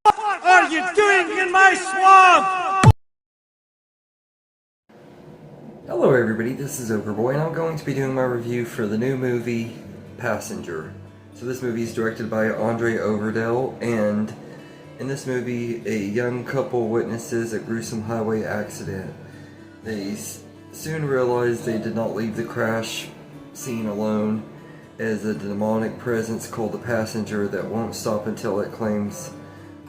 What are you doing in my swamp? Hello everybody, this is Ogre and I'm going to be doing my review for the new movie, Passenger. So this movie is directed by Andre Overdell, and in this movie, a young couple witnesses a gruesome highway accident. They soon realize they did not leave the crash scene alone, as a demonic presence called the Passenger that won't stop until it claims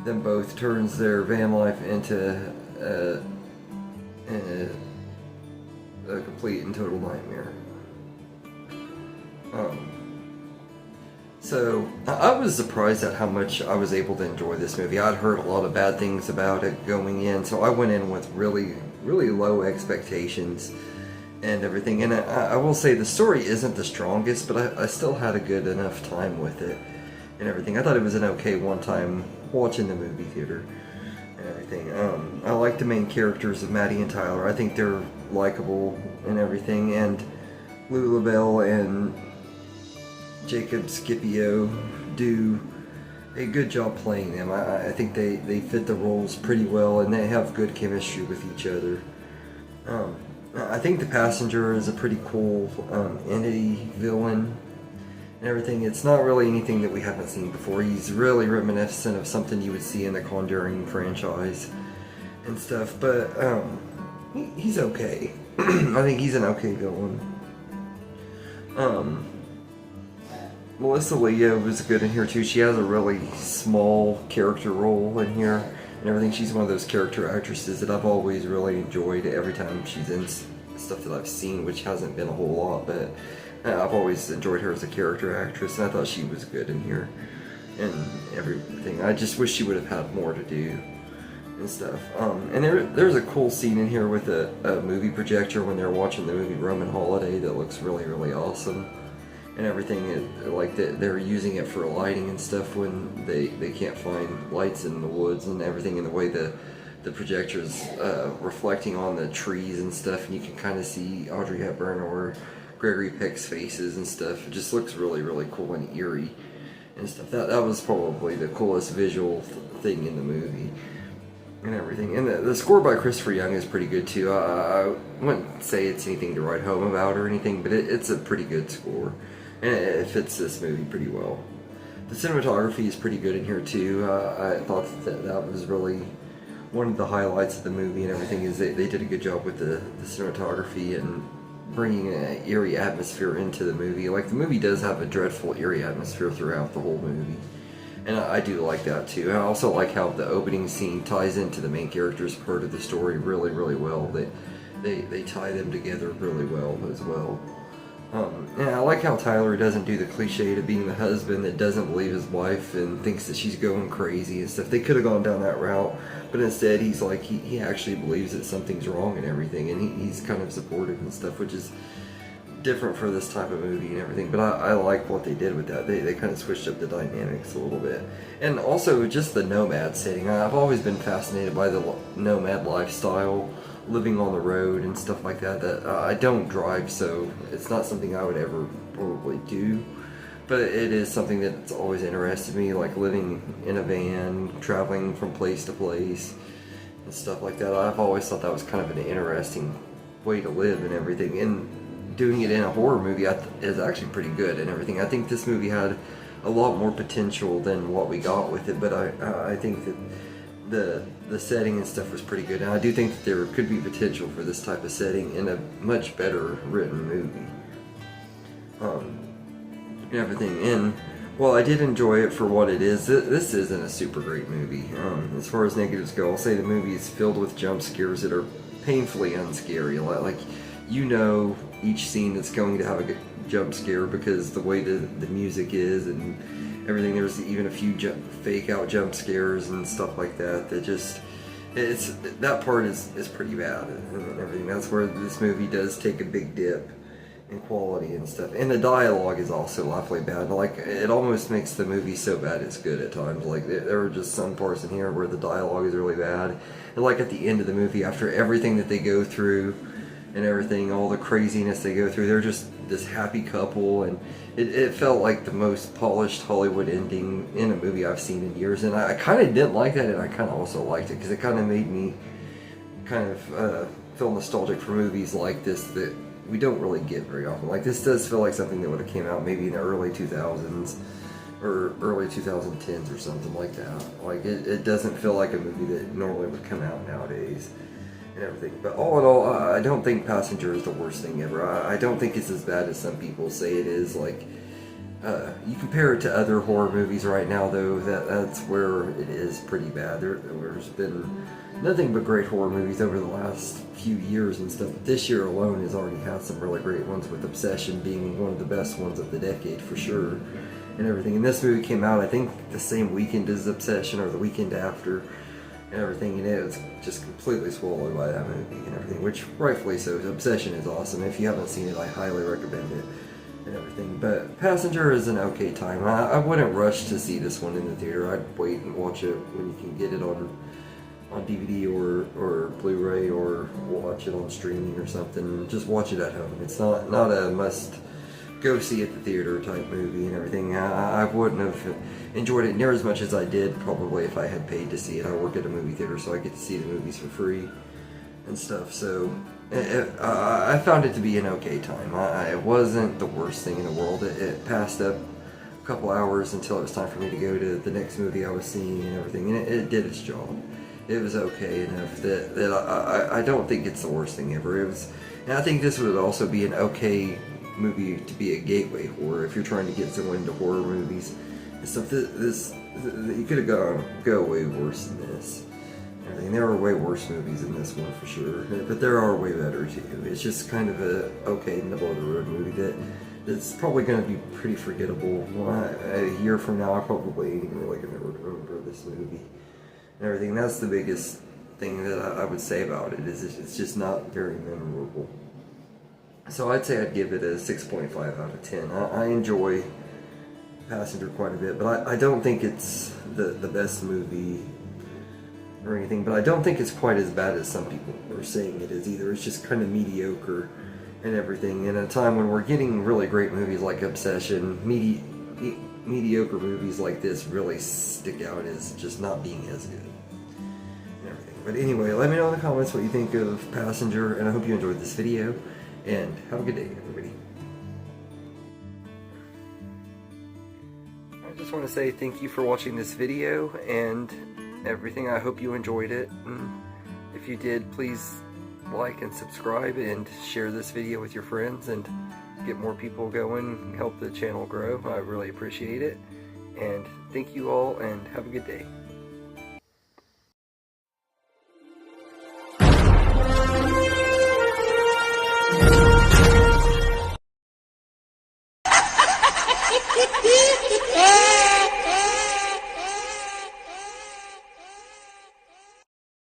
them both, turns their van life into a complete and total nightmare. So I was surprised at how much I was able to enjoy this movie. I'd heard a lot of bad things about it going in, so I went in with really low expectations and everything. And I will say the story isn't the strongest, but I still had a good enough time with it and everything. I thought it was an okay one time watching the movie theater and everything. I like the main characters of Maddie and Tyler. I think they're likable and everything, and Lou LaBelle and Jacob Scipio do a good job playing them. I think they fit the roles pretty well, and they have good chemistry with each other. I think the Passenger is a pretty cool entity, villain, and everything. It's not really anything that we haven't seen before. He's really reminiscent of something you would see in the Conjuring franchise and stuff, but he's okay. I think he's an okay villain. Melissa Leo was good in here too. She has a really small character role in here and everything. She's one of those character actresses that I've always really enjoyed every time she's in stuff that I've seen, which hasn't been a whole lot, but I've always enjoyed her as a character actress, and I thought she was good in here and everything. I just wish she would have had more to do and stuff. And there's a cool scene in here with a movie projector when they're watching the movie Roman Holiday that looks really awesome and everything. Like they're using it for lighting and stuff when they can't find lights in the woods and everything, and the way the projector's reflecting on the trees and stuff, and you can kind of see Audrey Hepburn or Gregory Peck's faces and stuff. It just looks really cool and eerie and stuff. That was probably the coolest visual thing in the movie and everything. And the score by Christopher Young is pretty good too. I wouldn't say it's anything to write home about or anything, but it's a pretty good score, and it fits this movie pretty well. The cinematography is pretty good in here too. I thought that was really one of the highlights of the movie and everything, is they did a good job with the cinematography and bringing an eerie atmosphere into the movie. Like, the movie does have a dreadful eerie atmosphere throughout the whole movie, and I do like that too. I also like how the opening scene ties into the main character's part of the story really well. They tie them together really well as well. And I like how Tyler doesn't do the cliche to being the husband that doesn't believe his wife and thinks that she's going crazy and stuff. They could have gone down that route, but instead he's like, he actually believes that something's wrong and everything, and he's kind of supportive and stuff, which is different for this type of movie and everything. But I like what they did with that. They kind of switched up the dynamics a little bit. And also just the nomad setting. I've always been fascinated by the nomad lifestyle, living on the road and stuff like that. I don't drive, so it's not something I would ever probably do, but it is something that's always interested me, like living in a van, traveling from place to place and stuff like that. I've always thought that was kind of an interesting way to live and everything, and doing it in a horror movie is actually pretty good and everything. I think this movie had a lot more potential than what we got with it, but I think that the setting and stuff was pretty good, and I do think that there could be potential for this type of setting in a much better written movie. And everything. And while I did enjoy it for what it is, this isn't a super great movie. As far as negatives go, I'll say the movie is filled with jump scares that are painfully unscary. Like, you know, each scene that's going to have a good jump scare because the way the music is and everything. There's even a few fake out jump scares and stuff like that. That part is pretty bad and everything. That's where this movie does take a big dip in quality and stuff. And the dialogue is also awfully bad. Like, it almost makes the movie so bad it's good at times. Like, there are just some parts in here where the dialogue is really bad. And like at the end of the movie, after everything that they go through and everything, all the craziness they go through, this happy couple, and it felt like the most polished Hollywood ending in a movie I've seen in years. And I kind of didn't like that, and I kind of also liked it because it kind of made me kind of feel nostalgic for movies like this that we don't really get very often. Like, this does feel like something that would have came out maybe in the early 2000s or early 2010s or something like that. Like, it doesn't feel like a movie that normally would come out nowadays and everything. But all in all, I don't think Passenger is the worst thing ever. I don't think it's as bad as some people say it is. Like, you compare it to other horror movies right now, though, that's where it is pretty bad. There's been nothing but great horror movies over the last few years and stuff. But this year alone has already had some really great ones, with Obsession being one of the best ones of the decade for sure, and everything. And this movie came out, I think, the same weekend as Obsession, or the weekend after, and everything, and it was just completely swallowed by that movie and everything, which rightfully so. Obsession is awesome. If you haven't seen it, I highly recommend it and everything. But Passenger is an okay time. I wouldn't rush to see this one in the theater. I'd wait and watch it when you can get it on DVD or Blu-ray, or watch it on streaming or something. Just watch it at home. It's not a must go see at the theater type movie and everything. I wouldn't have enjoyed it near as much as I did probably if I had paid to see it. I work at a movie theater, so I get to see the movies for free and stuff. So I found it to be an okay time. It wasn't the worst thing in the world. It passed up a couple hours until it was time for me to go to the next movie I was seeing and everything, and it did its job. It was okay enough that I don't think it's the worst thing ever. It was, and I think this would also be an okay movie to be a gateway horror if you're trying to get someone into horror movies and stuff. You could have go way worse than this. I mean, there are way worse movies than this one for sure, but there are way better too. It's just kind of a okay middle of the road movie that's probably going to be pretty forgettable. A year from now, I probably ain't really going to remember this movie and everything. That's the biggest thing that I would say about it, is it's just not very memorable. So I'd say I'd give it a 6.5 out of 10. I enjoy Passenger quite a bit, but I don't think it's the best movie or anything, but I don't think it's quite as bad as some people are saying it is either. It's just kind of mediocre and everything. In a time when we're getting really great movies like Obsession, mediocre movies like this really stick out as just not being as good and everything. But anyway, let me know in the comments what you think of Passenger, and I hope you enjoyed this video, and have a good day, everybody. I just want to say thank you for watching this video and everything. I hope you enjoyed it, and if you did, please like and subscribe and share this video with your friends and get more people going, help the channel grow. I really appreciate it, and thank you all, and have a good day.